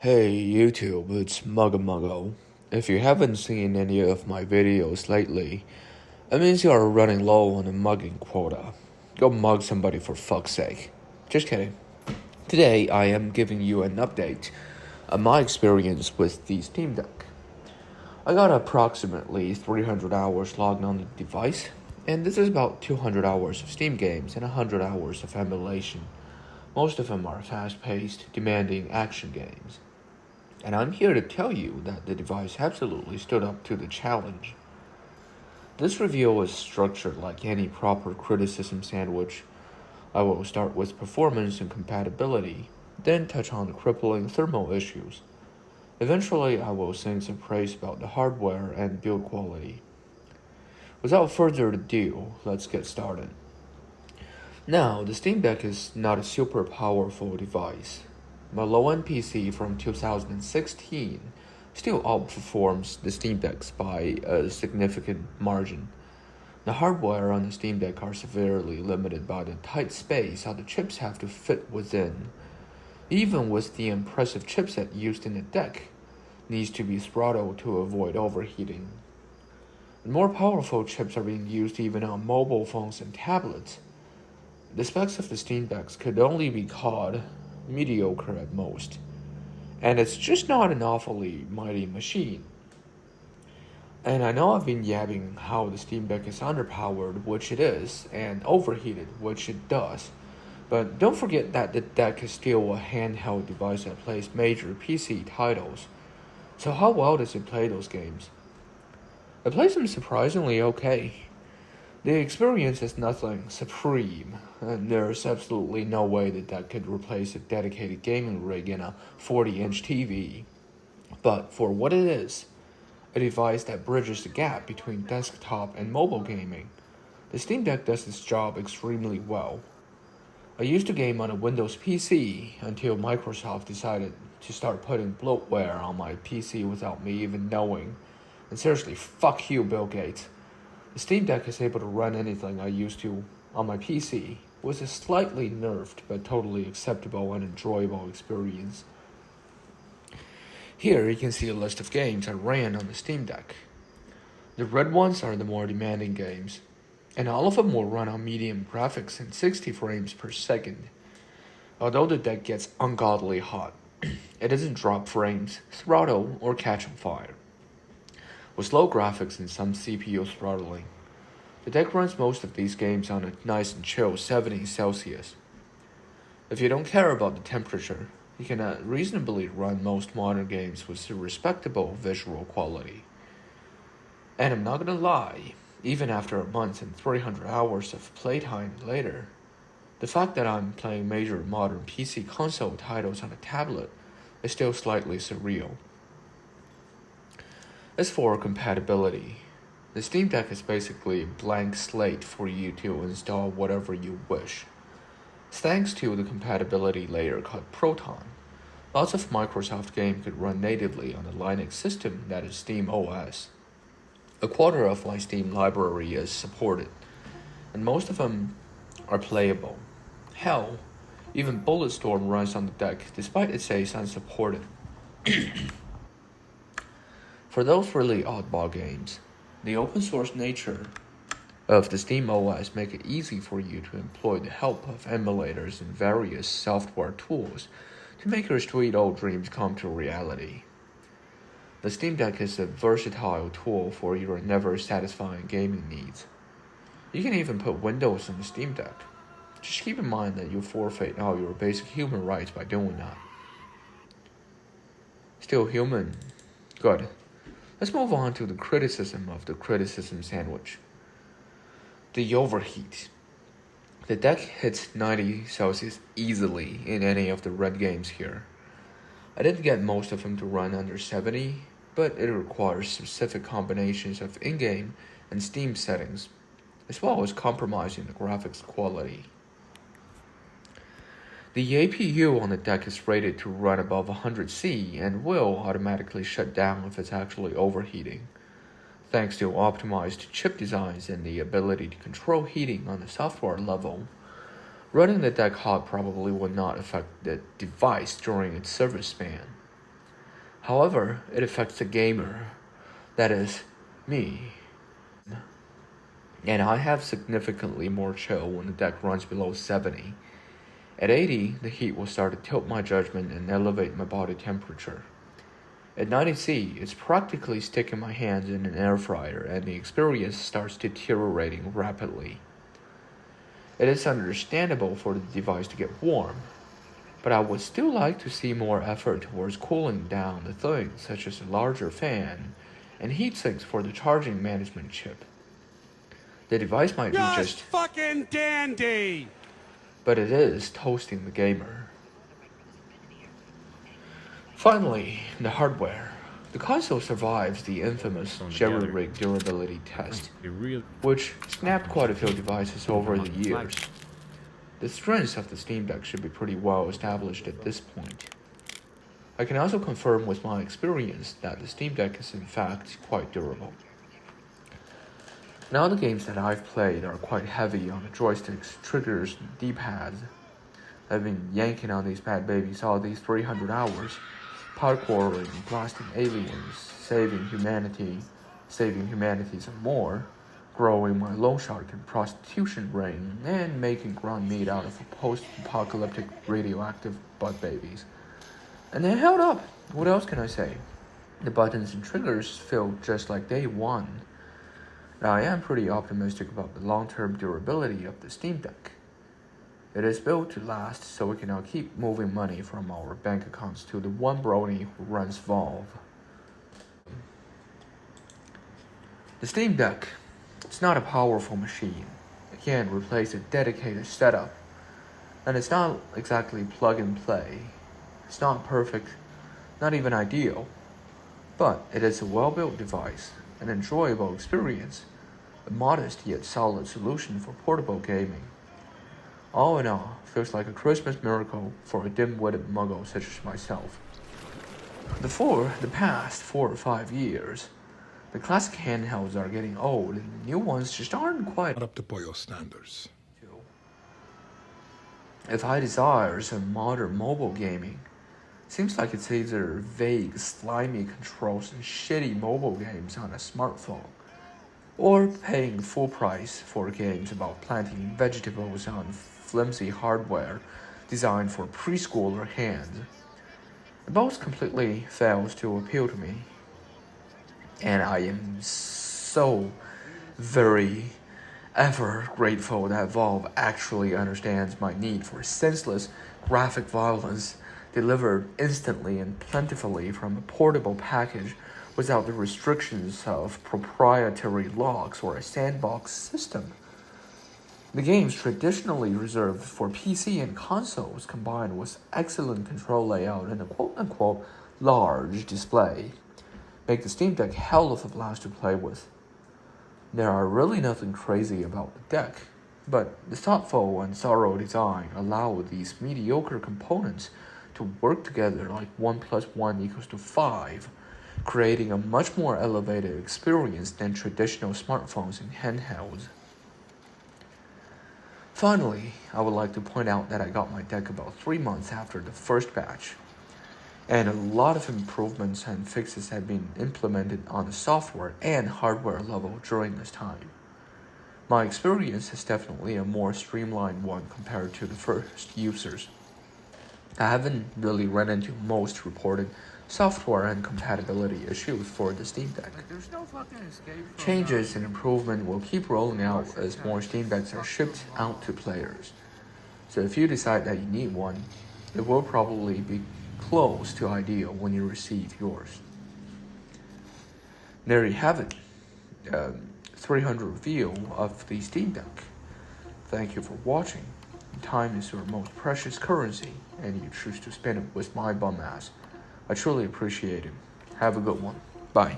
Hey YouTube, it's Muggo. If you haven't seen any of my videos lately, it means you are running low on a mugging quota. Go mug somebody for fuck's sake. Just kidding. Today I am giving you an update on my experience with the Steam Deck. I got approximately 300 hours logged on the device, and this is about 200 hours of Steam games and 100 hours of emulation. Most of them are fast-paced, demanding action games. And I'm here to tell you that the device absolutely stood up to the challenge. This review is structured like any proper criticism sandwich. I will start with performance and compatibility, then touch on the crippling thermal issues. Eventually, I will sing some praise about the hardware and build quality. Without further ado, let's get started. Now, the Steam Deck is not a super powerful device. My low-end PC from 2016 still outperforms the Steam Decks by a significant margin. The hardware on the Steam Deck are severely limited by the tight space how the chips have to fit within. Even with the impressive chipset used in the deck, needs to be throttled to avoid overheating. And more powerful chips are being used even on mobile phones and tablets. The specs of the Steam Decks could only be called mediocre at most, and it's just not an awfully mighty machine. And I know I've been yabbing how the Steam Deck is underpowered, which it is, and overheated, which it does, but don't forget that the deck is still a handheld device that plays major PC titles. So how well does it play those games? It plays them surprisingly okay. The experience is nothing supreme, and there's absolutely no way that could replace a dedicated gaming rig in a 40-inch TV. But for what it is, a device that bridges the gap between desktop and mobile gaming, the Steam Deck does its job extremely well. I used to game on a Windows PC until Microsoft decided to start putting bloatware on my PC without me even knowing. And seriously, fuck you, Bill Gates. The Steam Deck is able to run anything I used to on my PC, with a slightly nerfed but totally acceptable and enjoyable experience. Here you can see a list of games I ran on the Steam Deck. The red ones are the more demanding games, and all of them will run on medium graphics and 60 frames per second. Although the deck gets ungodly hot, it doesn't drop frames, throttle, or catch on fire. With low graphics and some CPU throttling, the deck runs most of these games on a nice and chill 70 Celsius. If you don't care about the temperature, you can reasonably run most modern games with a respectable visual quality. And I'm not gonna lie, even after a month and 300 hours of playtime later, the fact that I'm playing major modern PC console titles on a tablet is still slightly surreal. As for compatibility, the Steam Deck is basically a blank slate for you to install whatever you wish. Thanks to the compatibility layer called Proton, lots of Microsoft games could run natively on a Linux system that is Steam OS. A quarter of my Steam library is supported, and most of them are playable. Hell, even Bulletstorm runs on the deck despite it says unsupported. For those really oddball games, the open source nature of the Steam OS make it easy for you to employ the help of emulators and various software tools to make your sweet old dreams come to reality. The Steam Deck is a versatile tool for your never-satisfying gaming needs. You can even put Windows on the Steam Deck. Just keep in mind that you'll forfeit all your basic human rights by doing that. Still human? Good. Let's move on to the criticism of the criticism sandwich. The overheat. The deck hits 90 Celsius easily in any of the red games here. I didn't get most of them to run under 70, but it requires specific combinations of in-game and Steam settings, as well as compromising the graphics quality. The APU on the deck is rated to run above 100C and will automatically shut down if it's actually overheating. Thanks to optimized chip designs and the ability to control heating on the software level, running the deck hot probably would not affect the device during its service span. However, it affects the gamer, that is, me. And I have significantly more chill when the deck runs below 70. At 80, the heat will start to tilt my judgment and elevate my body temperature. At 90°C, it's practically sticking my hands in an air fryer and the experience starts deteriorating rapidly. It is understandable for the device to get warm, but I would still like to see more effort towards cooling down the things such as a larger fan and heat sinks for the charging management chip. The device might be just fucking dandy, but it is toasting the gamer. Finally, the hardware. The console survives the infamous jerry-rig durability test, which snapped quite a few devices over the years. The strengths of the Steam Deck should be pretty well established at this point. I can also confirm with my experience that the Steam Deck is in fact quite durable. Now the games that I've played are quite heavy on the joysticks, triggers, and D-pads. I've been yanking on these bad babies all these 300 hours, parkouring, blasting aliens, saving humanity some more, growing my loan shark and prostitution ring, and making ground meat out of post-apocalyptic radioactive butt babies. And they held up. What else can I say? The buttons and triggers feel just like day one. Now, I am pretty optimistic about the long-term durability of the Steam Deck. It is built to last, so we can now keep moving money from our bank accounts to the one brony who runs Valve. The Steam Deck, it's not a powerful machine. It can't replace a dedicated setup. And it's not exactly plug and play. It's not perfect, not even ideal. But it is a well-built device, an enjoyable experience, a modest yet solid solution for portable gaming. All in all, feels like a Christmas miracle for a dim-witted muggle such as myself. For the past 4 or 5 years, the classic handhelds are getting old and the new ones just aren't quite up to pollos standards. If I desire some modern mobile gaming, seems like it's either vague, slimy controls and shitty mobile games on a smartphone, or paying full price for games about planting vegetables on flimsy hardware designed for preschooler hands. Both completely fails to appeal to me. And I am so very ever grateful that Valve actually understands my need for senseless graphic violence delivered instantly and plentifully from a portable package without the restrictions of proprietary locks or a sandbox system. The games traditionally reserved for PC and consoles combined with excellent control layout and a quote-unquote large display make the Steam Deck hell of a blast to play with. There are really nothing crazy about the deck, but the thoughtful and thorough design allow these mediocre components to work together like 1 + 1 = 5, creating a much more elevated experience than traditional smartphones and handhelds. Finally, I would like to point out that I got my deck about 3 months after the first batch, and a lot of improvements and fixes have been implemented on the software and hardware level during this time. My experience is definitely a more streamlined one compared to the first users. I haven't really run into most reported software and compatibility issues for the Steam Deck. Changes and improvement will keep rolling out as more Steam Decks are shipped out to players. So if you decide that you need one, it will probably be close to ideal when you receive yours. There you have it, 300 review of the Steam Deck. Thank you for watching. Time is your most precious currency, and you choose to spend it with my bum ass. I truly appreciate it. Have a good one. Bye.